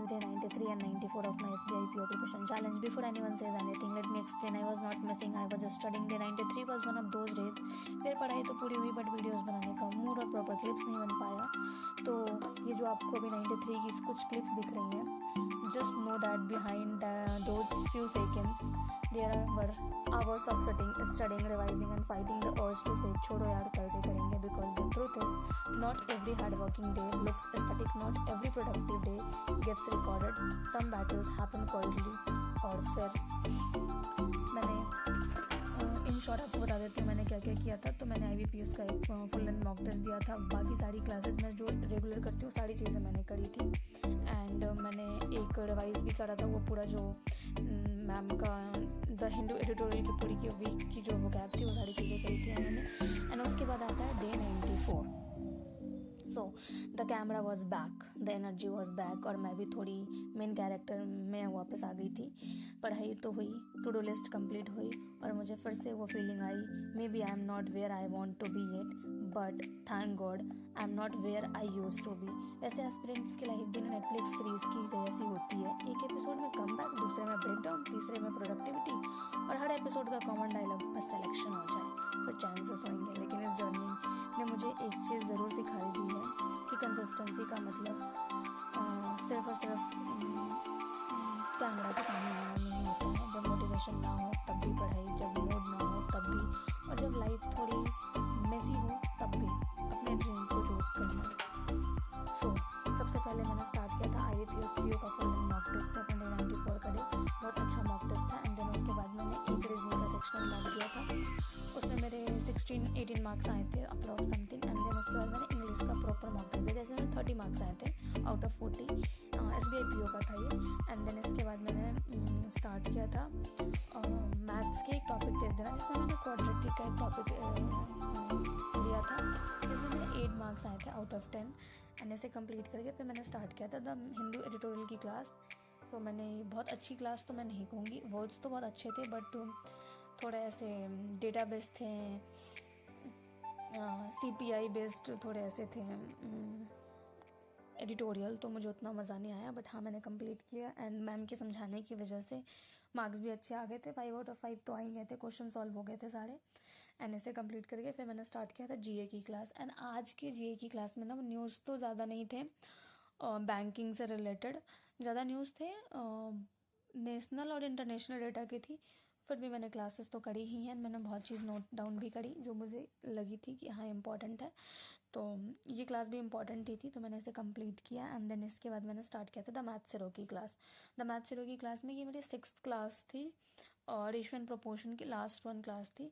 is day 93 and 94 of my SBI PO preparation challenge. Before anyone says anything, let me explain. I was not missing, I was just studying. Day 93 was one of those days फिर पढ़ाई तो पूरी हुई but videos बनाने का mood और proper clips नहीं बन पाया. तो ये जो आपको अभी 93 की कुछ क्लिप्स दिख रही हैं, just know that behind those few seconds there were hours of studying, revising and fighting the urge to say छोड़ो यार कल से करेंगे, because the truth is not every hard-working day looks aesthetic, not every productive day gets recorded. Some battles happen quietly. और फिर मैंने in short आपको बता देती हूँ मैंने क्या क्या किया था. तो मैंने IBPS का एक फुल एंड मॉक टेस्ट दिया था. बाकी सारी क्लासेस में जो रेगुलर करती हूँ सारी चीज़ें मैंने करी थी. एंड मैंने एक रिवाइज भी करा था, वो पूरा जो मैम का द हिंदू एडिटोरियल की पूरी की वीक की जो वो गैप थी वो सारी चीज़ें करी थी मैंने. एंड उसके बाद आता है day 94. So the camera was back, the energy was back, और मैं भी थोड़ी मेन कैरेक्टर में वापस आ गई थी. पढ़ाई तो हुई, टू डू लिस्ट कंप्लीट हुई, और मुझे फिर से वो feeling I maybe I am not where I want to be yet, but thank God I am not where I use to be. वैसे एस्पिरेंट्स की लाइफ भी नेटफ्लिक्स सीरीज़ की जैसी होती है. एक एपिसोड में कम बैक, दूसरे में ब्रेकडाउन, तीसरे में प्रोडक्टिविटी, और हर एपिसोड का कॉमन डायलॉग बस सेलेक्शन हो जाए फिर चांसेस होंगे. लेकिन इस जर्नी ने मुझे एक चीज़ ज़रूर सिखाई दी है कि कंसिस्टेंसी का मतलब सिर्फ और सिर्फ कैमरा के सामने आना नहीं होता है. जब मोटिवेशन ना हो तब भी पढ़ाई, जब मूड ना हो तब भी, और जब लाइफ थोड़ी मेसी हो तब भी अपने ड्रीम को चूज करना. सो सबसे पहले मैंने स्टार्ट किया था IBPS PO का फुल मॉक टेस्ट था. 94 का डे बहुत अच्छा मॉक टेस्ट था. एंड देन उसके बाद मैंने एक रीजनिंग का सेक्शनल मॉक दिया था. उसमें मेरे 16-18 मार्क्स आए थे अप्रॉक्स समथिंग. एंड देन उसके बाद मैंने इंग्लिश का प्रॉपर मॉक टेस्ट दिया, जैसे मैंने 30 मार्क्स आए थे आउट ऑफ 40. SBI PO का था ये. एंड देन इसके बाद मैंने स्टार्ट किया था मैथ्स के एक टॉपिक टेस्ट देना, जिसमें मैंने क्वाड्रेटिक का एक टॉपिक दिया था, जिसमें मेरे 8 मार्क्स आए थे आउट ऑफ 10. एंड इसे कंप्लीट करके फिर मैंने स्टार्ट किया था द हिंदू एडिटोरियल की क्लास. तो मैंने बहुत अच्छी क्लास तो मैं नहीं कहूँगी, वर्ड्स तो बहुत अच्छे थे बट थोड़े ऐसे डेटा बेस्ड थे, CPI बेस्ड थोड़े ऐसे थे एडिटोरियल, तो मुझे उतना मज़ा नहीं आया. बट हाँ मैंने कंप्लीट किया. एंड मैम के समझाने की वजह से मार्क्स भी अच्छे आ गए थे. 5 आउट ऑफ 5 तो आ ही गए थे, क्वेश्चन सॉल्व हो गए थे सारे. एंड इसे कंप्लीट करके फिर मैंने स्टार्ट किया था GA की क्लास. एंड आज की GA की क्लास में ना न्यूज़ तो ज़्यादा नहीं थे, बैंकिंग से रिलेटेड ज़्यादा न्यूज़ थे, नेशनल और इंटरनेशनल डेटा की थी. फिर भी मैंने क्लासेस तो करी ही हैं. मैंने बहुत चीज़ नोट डाउन भी करी जो मुझे लगी थी कि हाँ इम्पॉर्टेंट है. तो ये क्लास भी इम्पॉर्टेंट ही थी, तो मैंने इसे कंप्लीट किया. एंड देन इसके बाद मैंने स्टार्ट किया था द मैथ सीरो की क्लास. द मैथ सीरो की क्लास में ये मेरी 6th क्लास थी और रेशियो एंड प्रोपोर्शन की लास्ट 1 क्लास थी.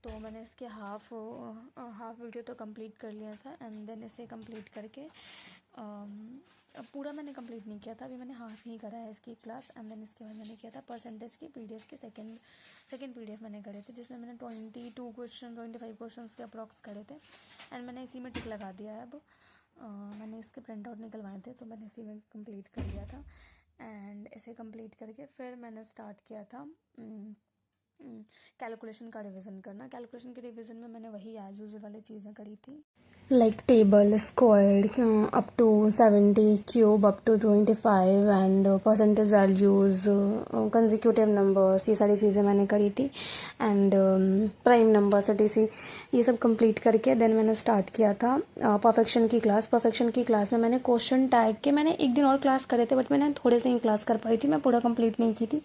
तो मैंने इसके हाफ वीडियो तो कंप्लीट कर लिया था. एंड देन इसे कंप्लीट करके पूरा मैंने कंप्लीट नहीं किया था, अभी मैंने हाफ ही करा है इसकी क्लास. एंड देन इसके बाद मैंने किया था परसेंटेज की PDF के सेकेंड PDF मैंने करे थे, जिसमें मैंने 25 क्वेश्चन के अप्रॉक्स करे थे. एंड मैंने इसी में टिक लगा दिया है. अब मैंने इसके प्रिंट आउट निकलवाए थे तो मैंने इसी में कंप्लीट कर लिया था. एंड इसे कंप्लीट करके फिर मैंने स्टार्ट किया था कैलकुलेशन का रिवीजन करना. कैलकुलेशन के रिवीजन में मैंने वही एज यूजुअल वाली चीज़ें करी थी, like table, squared, up to 70, cube up to 25, and percentage values, consecutive numbers, ये सारी चीज़ें मैंने करी थी. एंड प्राइम नंबर्स, etc, ये सब कंप्लीट करके देन मैंने स्टार्ट किया था परफेक्शन की क्लास. परफेक्शन की क्लास में मैंने क्वेश्चन टैग के मैंने एक दिन और क्लास करे थे, बट मैंने थोड़े से ही क्लास कर पाई थी, मैं पूरा कंप्लीट नहीं की थी.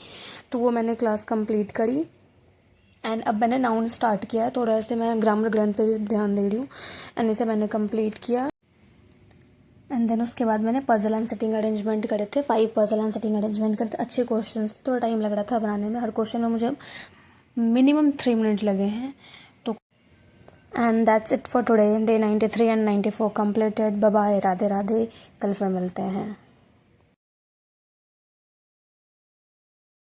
तो वो मैंने क्लास कंप्लीट करी. एंड अब मैंने नाउन स्टार्ट किया है, थोड़ा से मैं ग्रामर ग्रंथ पे भी ध्यान दे रही हूँ. एंड इसे मैंने कंप्लीट किया. एंड देन उसके बाद मैंने पजल एंड सेटिंग अरेंजमेंट करे थे. 5 पजल एंड सेटिंग अरेंजमेंट करे थे. अच्छे क्वेश्चन, थोड़ा टाइम लग रहा था बनाने में. हर क्वेश्चन में मुझे मिनिमम 3 मिनट लगे हैं. तो and that's it for today. Day 93 and 94 completed. Bye bye, Radhe Radhe. कल फिर मिलते हैं.